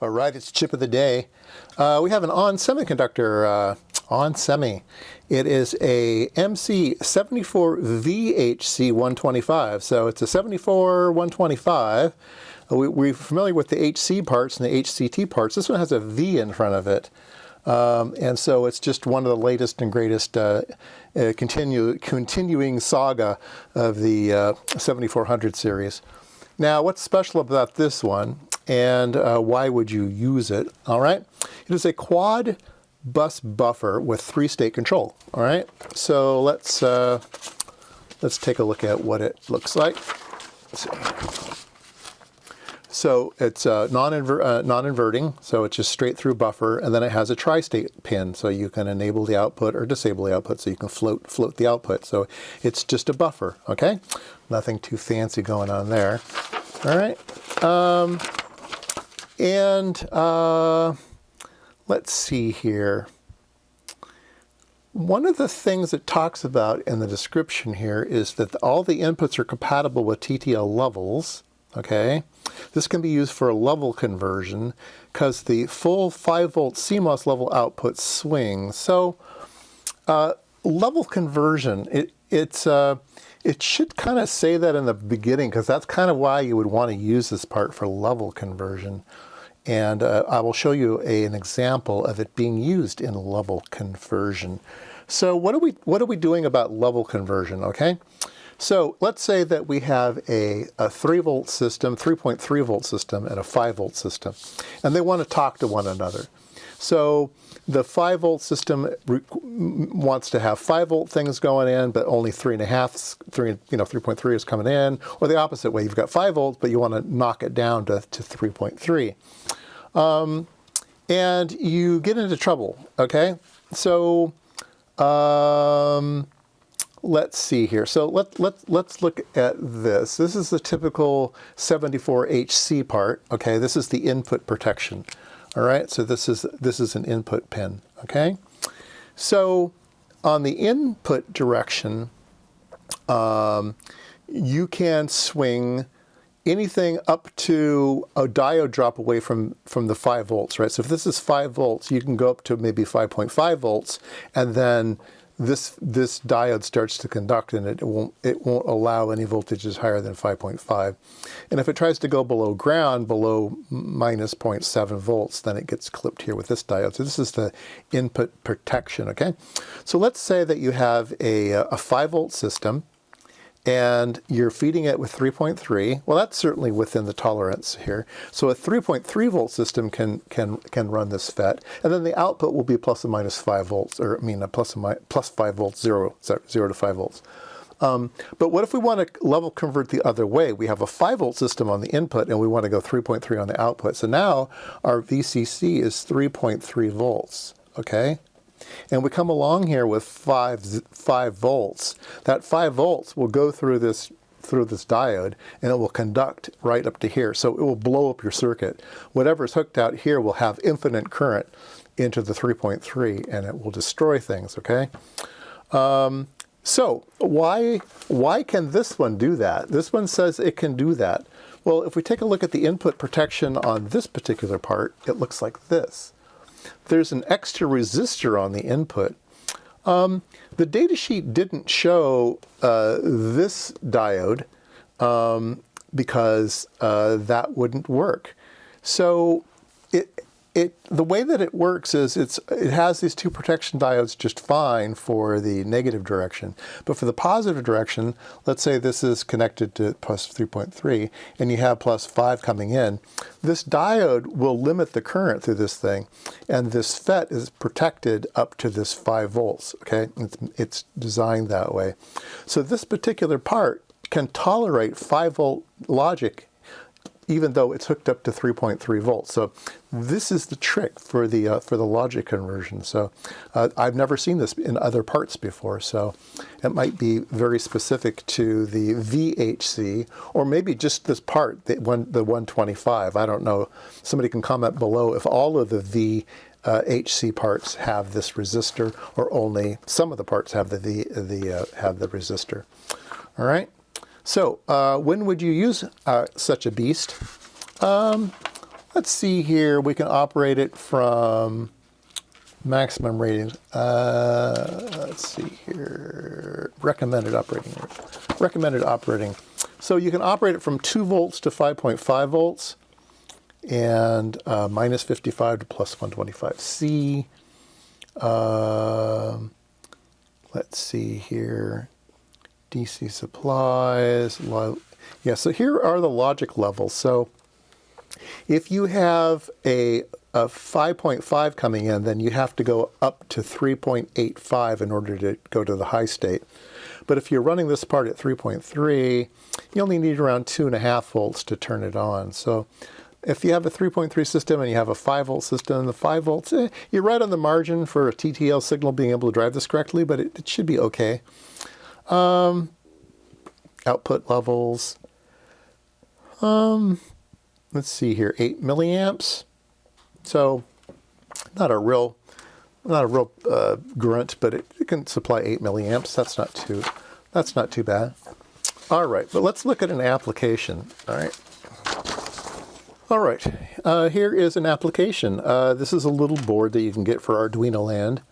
All right, it's chip of the day. We have an ON semiconductor, ON semi. It is a MC74VHC125. So it's a 74-125. We're familiar with the HC parts and the HCT parts. This one has a V in front of it. And so it's just one of the latest and greatest continuing saga of the 7400 series. Now, what's special about this one, and why would you use it? All right, it is a quad bus buffer with 3-state control. All right, so let's take a look at what it looks like. Let's see. So it's non-inverting, so it's just straight through buffer, and then it has a tri-state pin, so you can enable the output or disable the output, so you can float the output. So it's just a buffer, okay? Nothing too fancy going on there. All right. Let's see here. One of the things it talks about in the description here is that all the inputs are compatible with TTL levels, okay? This can be used for a level conversion because the full 5-volt CMOS level output swings. So level conversion, it should kind of say that in the beginning because that's kind of why you would want to use this part for level conversion. And I will show you an example of it being used in level conversion. So what are we doing about level conversion, okay? So let's say that we have a 3-volt system, 3.3 volt system, and a 5-volt system, and they want to talk to one another. So the 5-volt system wants to have 5-volt things going in, but only 3.3 is coming in, or the opposite way. You've got 5 volts, but you want to knock it down to 3.3. And you get into trouble, okay? So let's see here. So let's look at this. This is the typical 74HC part. Okay, this is the input protection. All right, so this is an input pin. Okay, so on the input direction, you can swing anything up to a diode drop away from the 5 volts. Right. So if this is 5 volts, you can go up to maybe 5.5 volts, and then this diode starts to conduct, and it won't allow any voltages higher than 5.5. And if it tries to go below ground, below minus 0.7 volts, then it gets clipped here with this diode. So this is the input protection, okay? So let's say that you have a 5-volt system, and you're feeding it with 3.3. Well, that's certainly within the tolerance here. So a 3.3 volt system can run this FET, and then the output will be plus or minus 5 volts, or I mean plus 5 volts, 0 to 5 volts. But what if we want to level convert the other way? We have a 5-volt system on the input, and we want to go 3.3 on the output. So now our VCC is 3.3 volts, okay? And we come along here with 5 volts. That 5 volts will go through this diode, and it will conduct right up to here. So it will blow up your circuit. Whatever's hooked out here will have infinite current into the 3.3, and it will destroy things, okay? So why can this one do that? This one says it can do that. Well, if we take a look at the input protection on this particular part, it looks like this. There's an extra resistor on the input. The datasheet didn't show this diode because that wouldn't work. So the way that it works is it has these 2 protection diodes just fine for the negative direction. But for the positive direction, let's say this is connected to plus 3.3 and you have plus 5 coming in, this diode will limit the current through this thing, and this FET is protected up to this 5 volts, okay? It's designed that way. So this particular part can tolerate 5-volt logic even though it's hooked up to 3.3 volts. So this is the trick for the logic conversion. So I've never seen this in other parts before, so it might be very specific to the VHC, or maybe just this part, the 125. I don't know. Somebody can comment below if all of the VHC parts have this resistor, or only some of the parts have the resistor. All right. So when would you use such a beast? let's see here, we can operate it from maximum rating. Let's see here, recommended operating. So you can operate it from 2 volts to 5.5 volts and minus 55 to plus 125C. Let's see here, DC supplies. Yeah, so here are the logic levels. So if you have a 5.5 coming in, then you have to go up to 3.85 in order to go to the high state. But if you're running this part at 3.3, you only need around 2.5 volts to turn it on. So if you have a 3.3 system and you have a 5 volt system, the 5 volts, you're right on the margin for a TTL signal being able to drive this correctly, but it should be okay. Output levels. Let's see here, 8 milliamps. So not a real grunt, but it can supply 8 milliamps. That's not too bad. All right, but let's look at an application. All right, here is an application. This is a little board that you can get for Arduino land,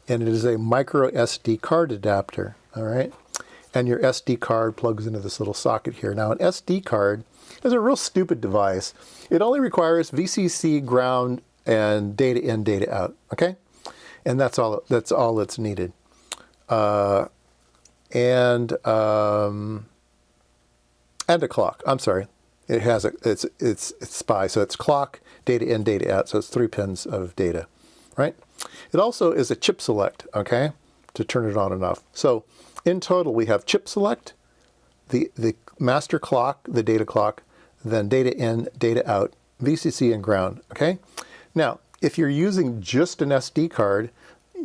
and it is a micro SD card adapter. All right, and your SD card plugs into this little socket here. Now, an SD card is a real stupid device. It only requires VCC, ground, and data in, data out. Okay, and that's all that's needed. And a clock. I'm sorry. It has it's SPI, so it's clock, data in, data out. So it's 3 pins of data, right? It also is a chip select, okay, to turn it on and off. So in total, we have chip select, the master clock, the data clock, then data in, data out, VCC and ground, okay? Now, if you're using just an SD card,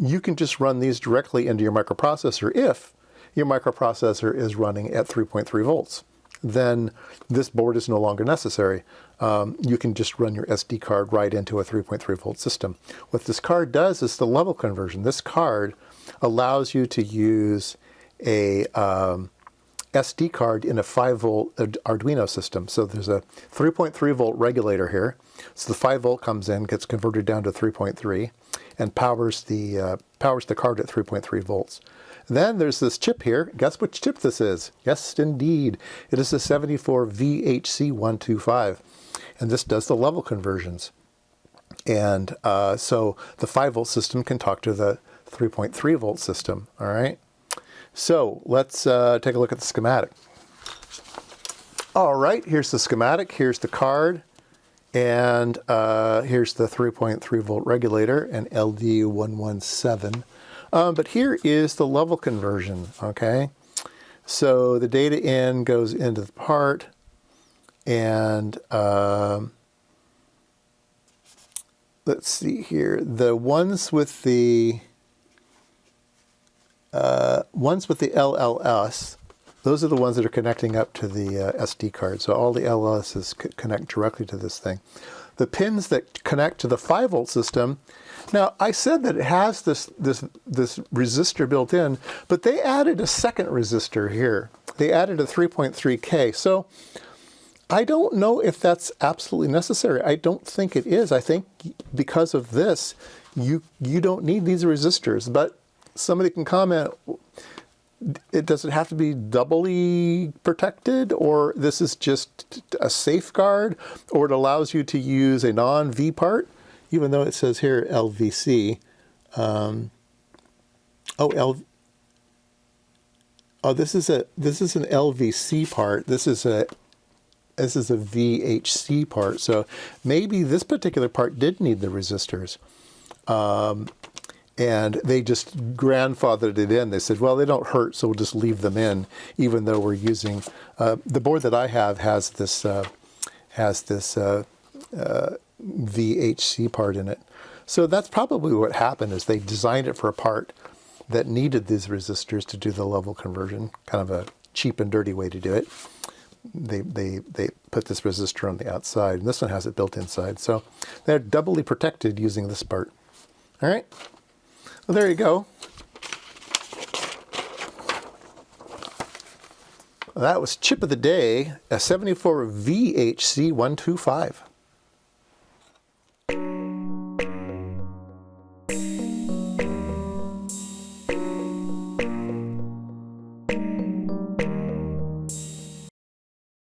you can just run these directly into your microprocessor if your microprocessor is running at 3.3 volts. Then this board is no longer necessary. You can just run your SD card right into a 3.3 volt system. What this card does is the level conversion. This card allows you to use a SD card in a 5 volt Arduino system. So there's a 3.3 volt regulator here. So the 5 volt comes in, gets converted down to 3.3, and powers the card at 3.3 volts. Then there's this chip here. Guess which chip this is? Yes, indeed. It is the 74VHC125. And this does the level conversions. And so the 5 volt system can talk to the 3.3 volt system. All right. So let's take a look at the schematic. All right, here's the schematic. Here's the card. And here's the 3.3 volt regulator and LD117. But here is the level conversion, okay? So the data in goes into the part, and let's see here. The ones with the LLS, those are the ones that are connecting up to the SD card. So all the LLSs connect directly to this thing. The pins that connect to the 5 volt system. Now, I said that it has this resistor built in, but they added a second resistor here. They added a 3.3K. So I don't know if that's absolutely necessary. I don't think it is. I think because of this, you don't need these resistors. But somebody can comment, does it have to be doubly protected, or this is just a safeguard, or it allows you to use a non-V part? Even though it says here LVC. This is an LVC part. This is a VHC part. So maybe this particular part did need the resistors. And they just grandfathered it in. They said, well, they don't hurt, so we'll just leave them in, even though we're using the board that I have has this VHC part in it. So that's probably what happened, is they designed it for a part that needed these resistors to do the level conversion, kind of a cheap and dirty way to do it. They put this resistor on the outside, and this one has it built inside. So they're doubly protected using this part. All right. Well, there you go. That was Chip of the Day, a 74VHC125.